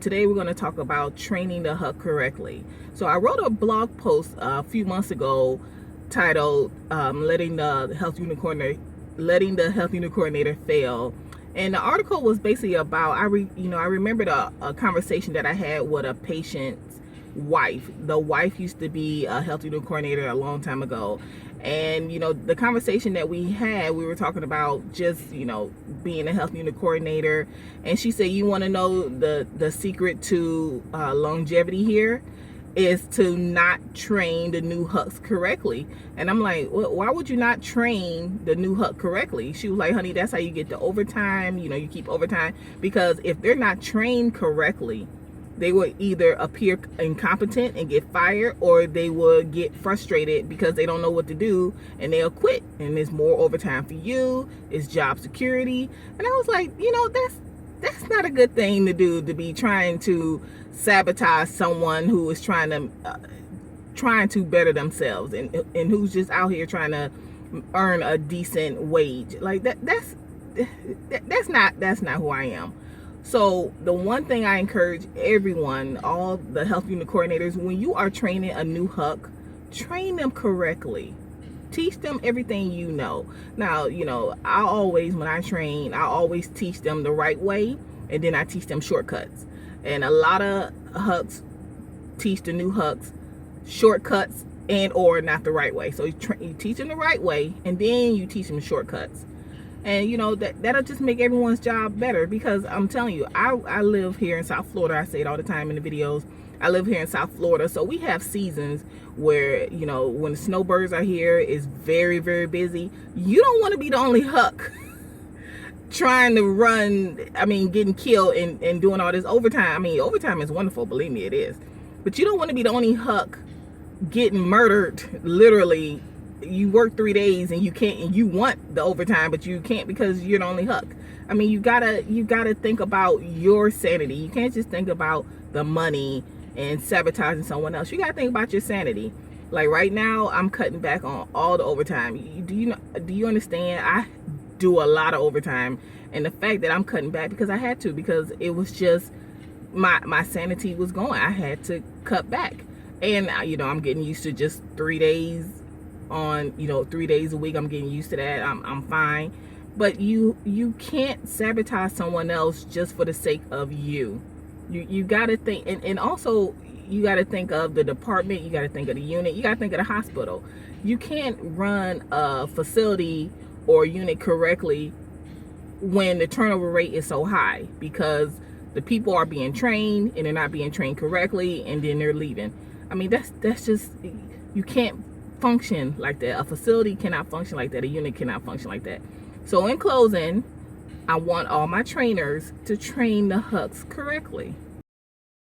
Today we're going to talk about training the HUC correctly. So I wrote a blog post a few months ago titled letting the health unit coordinator fail. And the article was basically about I remembered a conversation that I had with a patient's wife. The wife used to be a health unit coordinator a long time ago, and the conversation that we had, we were talking about just being a health unit coordinator, and she said, you want to know the secret to longevity here is to not train the new HUCs correctly. And I'm like, well, why would you not train the new HUC correctly? She was like, honey, that's how you get the overtime. You keep overtime, because if they're not trained correctly, they would either appear incompetent and get fired, or they would get frustrated because they don't know what to do and they'll quit. And there's more overtime for you, it's job security. And I was like, that's not a good thing to do, to be trying to sabotage someone who is trying to better themselves and who's just out here trying to earn a decent wage. Like that's not who I am. So the one thing I encourage everyone, all the health unit coordinators, when you are training a new HUC, train them correctly. Teach them everything you know. Now, when I train, I always teach them the right way, and then I teach them shortcuts. And a lot of HUCs teach the new HUCs shortcuts and or not the right way. So you teach them the right way, and then you teach them shortcuts. And that'll just make everyone's job better, because I'm telling you, I live here in South Florida. I say it all the time in the videos. I live here in South Florida, so we have seasons where when the snowbirds are here, it's very, very busy. You don't want to be the only HUC trying to run, getting killed and doing all this overtime. Overtime is wonderful, believe me, it is. But you don't want to be the only HUC getting murdered, literally. You work 3 days and you can't, and you want the overtime, but you can't because you're the only HUC. You gotta think about your sanity. You can't just think about the money and sabotaging someone else. You gotta think about your sanity. Like right now, I'm cutting back on all the overtime. Do you understand? I do a lot of overtime, and the fact that I'm cutting back because I had to, because it was just my sanity was going. I had to cut back, and I'm getting used to just 3 days on 3 days a week. I'm getting used to that. I'm fine. But you can't sabotage someone else just for the sake of you. You got to think, and also you got to think of the department, you got to think of the unit, you got to think of the hospital. You can't run a facility or unit correctly when the turnover rate is so high, because the people are being trained and they're not being trained correctly, and then they're leaving. That's just, you can't function like that. A facility cannot function like that. A unit cannot function like that. So in closing, I want all my trainers to train the HUCs correctly.